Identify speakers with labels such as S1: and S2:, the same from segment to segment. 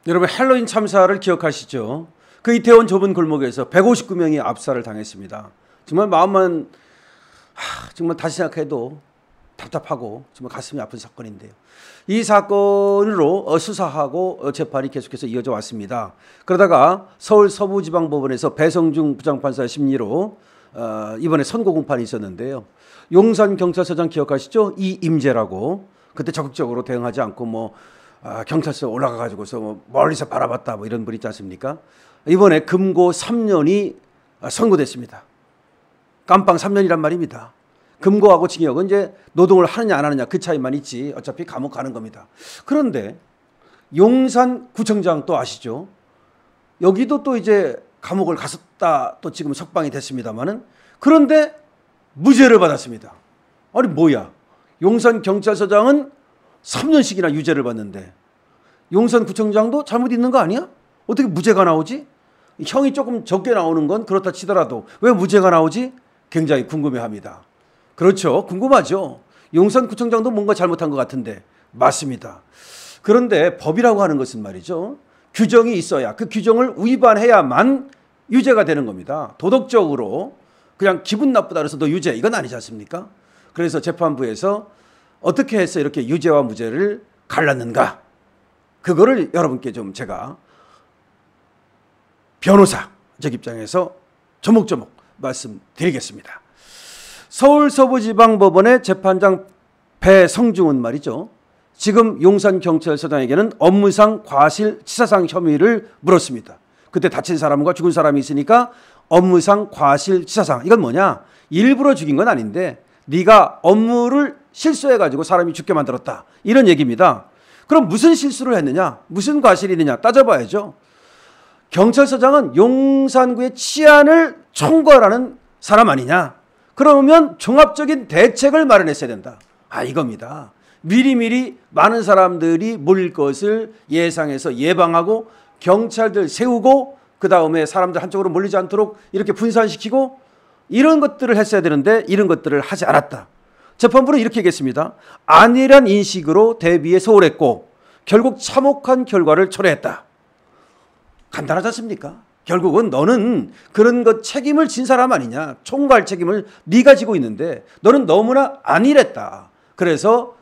S1: 여러분 헬로윈 참사를 기억하시죠? 그 이태원 좁은 골목에서 159명이 압살을 당했습니다. 정말 마음만 정말 다시 생각해도 답답하고 정말 가슴이 아픈 사건인데요. 이 사건으로 수사하고 재판이 계속해서 이어져 왔습니다. 그러다가 서울 서부지방법원에서 배성중 부장판사의 심리로 이번에 선고 공판이 있었는데요. 용산경찰서장 기억하시죠? 이임재라고 그때 적극적으로 대응하지 않고 경찰서 올라가가지고서 멀리서 바라봤다 이런 분 있지 않습니까? 이번에 금고 3년이 선고됐습니다. 깜빵 3년이란 말입니다. 금고하고 징역은 이제 노동을 하느냐 안 하느냐 그 차이만 있지 어차피 감옥 가는 겁니다. 그런데 용산구청장 또 아시죠? 여기도 또 이제 감옥을 갔었다 또 지금 석방이 됐습니다만은 그런데 무죄를 받았습니다. 아니 뭐야? 용산경찰서장은 3년씩이나 유죄를 받는데 용산구청장도 잘못 있는 거 아니야? 어떻게 무죄가 나오지? 형이 조금 적게 나오는 건 그렇다 치더라도 왜 무죄가 나오지? 굉장히 궁금해합니다. 그렇죠. 궁금하죠. 용산구청장도 뭔가 잘못한 것 같은데 맞습니다. 그런데 법이라고 하는 것은 말이죠. 규정이 있어야 그 규정을 위반해야만 유죄가 되는 겁니다. 도덕적으로 그냥 기분 나쁘다 그래서 너 유죄 이건 아니지 않습니까? 그래서 재판부에서 어떻게 해서 이렇게 유죄와 무죄를 갈랐는가? 그거를 여러분께 좀 제가 변호사적 입장에서 조목조목 말씀드리겠습니다. 서울 서부지방법원의 재판장 배성중은 말이죠. 지금 용산경찰서장에게는 업무상 과실치사상 혐의를 물었습니다. 그때 다친 사람과 죽은 사람이 있으니까 업무상 과실치사상. 이건 뭐냐? 일부러 죽인 건 아닌데 네가 업무를 실수해가지고 사람이 죽게 만들었다. 이런 얘기입니다. 그럼 무슨 실수를 했느냐? 무슨 과실이 있느냐? 따져봐야죠. 경찰서장은 용산구의 치안을 총괄하는 사람 아니냐? 그러면 종합적인 대책을 마련했어야 된다. 이겁니다. 미리미리 많은 사람들이 몰릴 것을 예상해서 예방하고 경찰들 세우고 그 다음에 사람들 한쪽으로 몰리지 않도록 이렇게 분산시키고 이런 것들을 했어야 되는데 이런 것들을 하지 않았다. 재판부는 이렇게 얘기했습니다. 안일한 인식으로 대비에 소홀했고 결국 참혹한 결과를 초래했다. 간단하지 않습니까? 결국은 너는 그런 것 책임을 진 사람 아니냐. 총괄 책임을 네가 지고 있는데 너는 너무나 안일했다. 그래서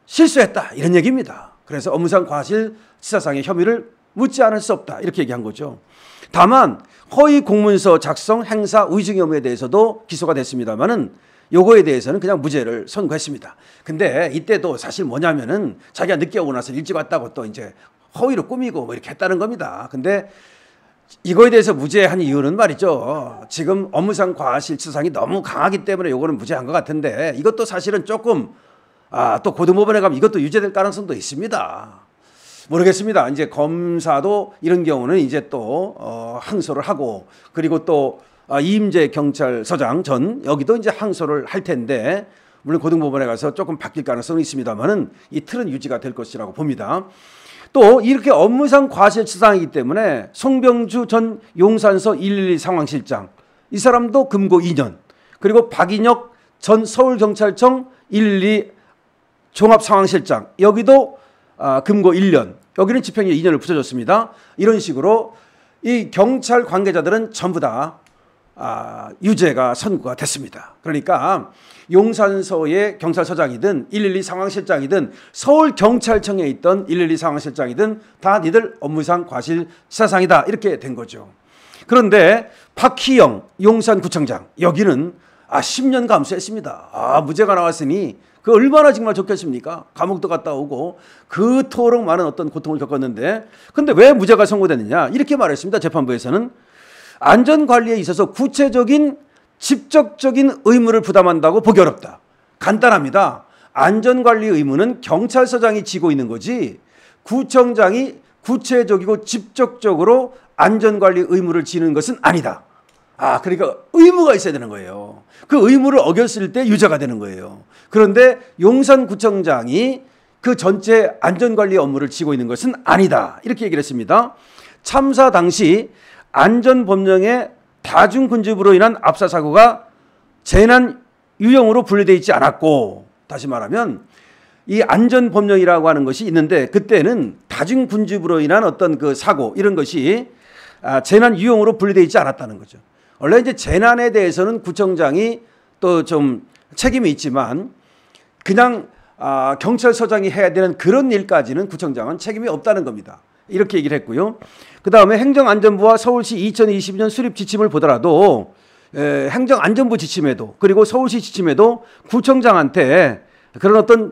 S1: 실수했다. 이런 얘기입니다. 그래서 업무상 과실치사상의 혐의를 묻지 않을 수 없다. 이렇게 얘기한 거죠. 다만 허위 공문서 작성 행사 위증 혐의에 대해서도 기소가 됐습니다만은 요거에 대해서는 그냥 무죄를 선고했습니다. 근데 이때도 사실 뭐냐면은 자기가 늦게 오고 나서 일찍 왔다고 또 이제 허위로 꾸미고 이렇게 했다는 겁니다. 근데 이거에 대해서 무죄한 이유는 말이죠. 지금 업무상 과실치사상이 너무 강하기 때문에 요거는 무죄한 것 같은데 이것도 사실은 조금 또 고등법원에 가면 이것도 유죄될 가능성도 있습니다. 모르겠습니다. 이제 검사도 이런 경우는 이제 또 항소를 하고 그리고 또 이임재 경찰서장 전 여기도 이제 항소를 할 텐데 물론 고등법원에 가서 조금 바뀔 가능성은 있습니다만은 이 틀은 유지가 될 것이라고 봅니다. 또 이렇게 업무상 과실치사상이기 때문에 송병주 전 용산서 112 상황실장 이 사람도 금고 2년 그리고 박인혁 전 서울경찰청 112 종합상황실장 여기도 금고 1년 여기는 집행유예 2년을 붙여줬습니다. 이런 식으로 이 경찰 관계자들은 전부 다 유죄가 선고가 됐습니다. 그러니까 용산서의 경찰서장이든 112 상황실장이든 서울경찰청에 있던 112 상황실장이든 다 니들 업무상 과실치사상이다 이렇게 된 거죠. 그런데 박희영 용산구청장 여기는 10년 감수했습니다. 무죄가 나왔으니 그 얼마나 정말 좋겠습니까? 감옥도 갔다 오고 그토록 많은 어떤 고통을 겪었는데 근데 왜 무죄가 선고됐느냐 이렇게 말했습니다. 재판부에서는 안전관리에 있어서 구체적인 직접적인 의무를 부담한다고 보기 어렵다. 간단합니다. 안전관리 의무는 경찰서장이 지고 있는 거지 구청장이 구체적이고 직접적으로 안전관리 의무를 지는 것은 아니다. 그러니까 의무가 있어야 되는 거예요. 그 의무를 어겼을 때 유죄가 되는 거예요. 그런데 용산구청장이 그 전체 안전관리 업무를 지고 있는 것은 아니다. 이렇게 얘기를 했습니다. 참사 당시 안전법령에 다중근접으로 인한 압사사고가 재난 유형으로 분류되어 있지 않았고 다시 말하면 이 안전법령이라고 하는 것이 있는데 그때는 다중군집으로 인한 어떤 그 사고 이런 것이 재난 유형으로 분리되어 있지 않았다는 거죠. 원래 이제 재난에 대해서는 구청장이 또 좀 책임이 있지만 그냥 경찰서장이 해야 되는 그런 일까지는 구청장은 책임이 없다는 겁니다. 이렇게 얘기를 했고요. 그 다음에 행정안전부와 서울시 2022년 수립 지침을 보더라도 행정안전부 지침에도 그리고 서울시 지침에도 구청장한테 그런 어떤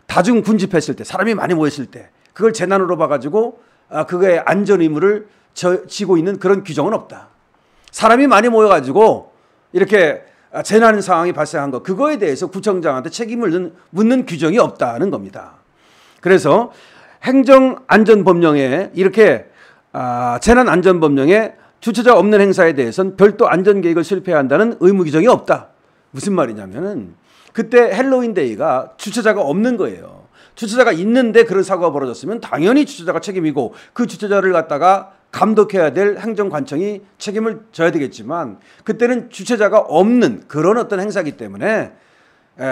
S1: 다중 군집했을 때 사람이 많이 모였을 때 그걸 재난으로 봐가지고 그거의 안전 의무를 지고 있는 그런 규정은 없다. 사람이 많이 모여가지고 이렇게 재난 상황이 발생한 것 그거에 대해서 구청장한테 책임을 묻는 규정이 없다는 겁니다. 그래서 행정안전법령에 이렇게 재난안전법령에 주최자 없는 행사에 대해서는 별도 안전계획을 수립해야 한다는 의무 규정이 없다. 무슨 말이냐면은 그때 헬로윈데이가 주최자가 없는 거예요. 주최자가 있는데 그런 사고가 벌어졌으면 당연히 주최자가 책임이고 그 주최자를 갖다가 감독해야 될 행정관청이 책임을 져야 되겠지만 그때는 주최자가 없는 그런 어떤 행사이기 때문에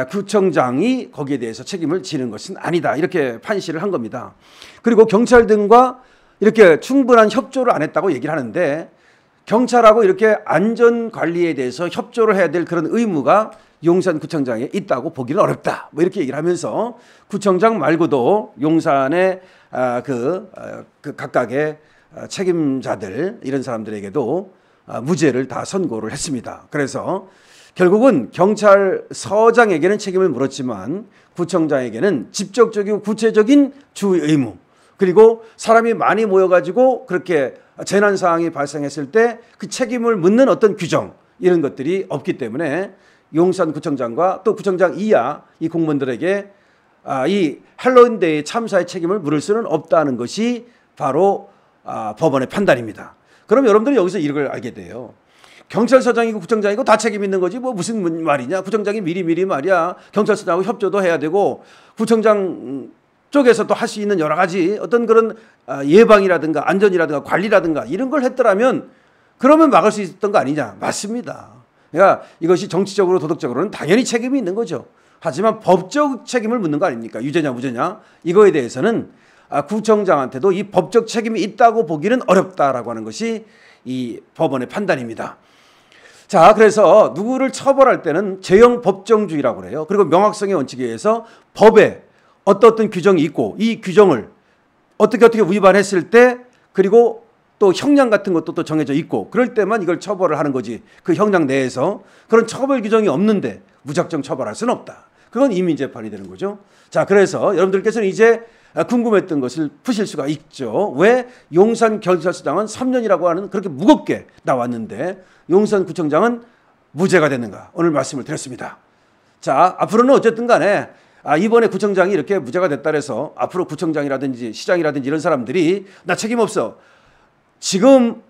S1: 구청장이 거기에 대해서 책임을 지는 것은 아니다. 이렇게 판시를 한 겁니다. 그리고 경찰 등과 이렇게 충분한 협조를 안 했다고 얘기를 하는데 경찰하고 이렇게 안전관리에 대해서 협조를 해야 될 그런 의무가 용산구청장에 있다고 보기는 어렵다. 뭐 이렇게 얘기를 하면서 구청장 말고도 용산의 그 각각의 책임자들 이런 사람들에게도 무죄를 다 선고를 했습니다. 그래서 결국은 경찰서장에게는 책임을 물었지만 구청장에게는 직접적이고 구체적인 주의 의무 그리고 사람이 많이 모여가지고 그렇게 재난 상황이 발생했을 때 그 책임을 묻는 어떤 규정 이런 것들이 없기 때문에 용산구청장과 또 구청장 이하 이 공무원들에게 이 헬로윈데이 참사의 책임을 물을 수는 없다는 것이 바로 법원의 판단입니다. 그럼 여러분들이 여기서 이걸 알게 돼요. 경찰서장이고 구청장이고 다 책임 있는 거지 뭐 무슨 말이냐. 구청장이 미리 말이야. 경찰서장하고 협조도 해야 되고 구청장 쪽에서 또 할 수 있는 여러 가지 어떤 그런 예방이라든가 안전이라든가 관리라든가 이런 걸 했더라면 그러면 막을 수 있었던 거 아니냐. 맞습니다. 그러니까 이것이 정치적으로 도덕적으로는 당연히 책임이 있는 거죠. 하지만 법적 책임을 묻는 거 아닙니까? 유죄냐 무죄냐 이거에 대해서는 구청장한테도 이 법적 책임이 있다고 보기는 어렵다라고 하는 것이 이 법원의 판단입니다. 자, 그래서 누구를 처벌할 때는 제형 법정주의라고 그래요. 그리고 명확성의 원칙에 의해서 법에 어떤 규정이 있고 이 규정을 어떻게 위반했을 때 그리고 또 형량 같은 것도 또 정해져 있고 그럴 때만 이걸 처벌을 하는 거지 그 형량 내에서 그런 처벌 규정이 없는데 무작정 처벌할 수는 없다. 그건 이민재판이 되는 거죠. 자, 그래서 여러분들께서는 이제 궁금했던 것을 푸실 수가 있죠. 왜 용산경찰서장은 3년이라고 하는 그렇게 무겁게 나왔는데 용산구청장은 무죄가 됐는가? 오늘 말씀을 드렸습니다. 자, 앞으로는 어쨌든 간에 이번에 구청장이 이렇게 무죄가 됐다 해서 앞으로 구청장이라든지 시장이라든지 이런 사람들이 나 책임 없어. 지금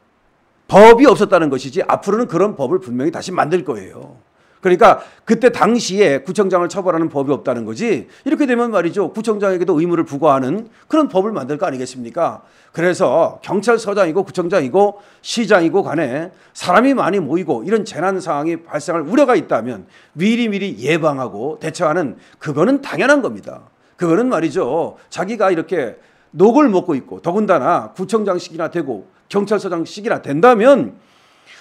S1: 법이 없었다는 것이지 앞으로는 그런 법을 분명히 다시 만들 거예요. 그러니까 그때 당시에 구청장을 처벌하는 법이 없다는 거지 이렇게 되면 말이죠. 구청장에게도 의무를 부과하는 그런 법을 만들 거 아니겠습니까? 그래서 경찰서장이고 구청장이고 시장이고 간에 사람이 많이 모이고 이런 재난 상황이 발생할 우려가 있다면 미리 예방하고 대처하는 그거는 당연한 겁니다. 그거는 말이죠. 자기가 이렇게 녹을 먹고 있고 더군다나 구청장식이나 되고 경찰서장식이나 된다면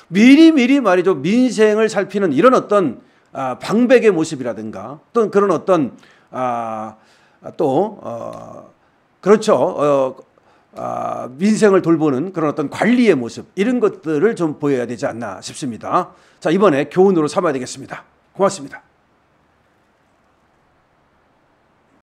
S1: 미리 말이죠. 민생을 살피는 이런 어떤 방백의 모습이라든가 또는 그런 어떤 그렇죠. 민생을 돌보는 그런 어떤 관리의 모습 이런 것들을 좀 보여야 되지 않나 싶습니다. 자, 이번에 교훈으로 삼아야 되겠습니다. 고맙습니다.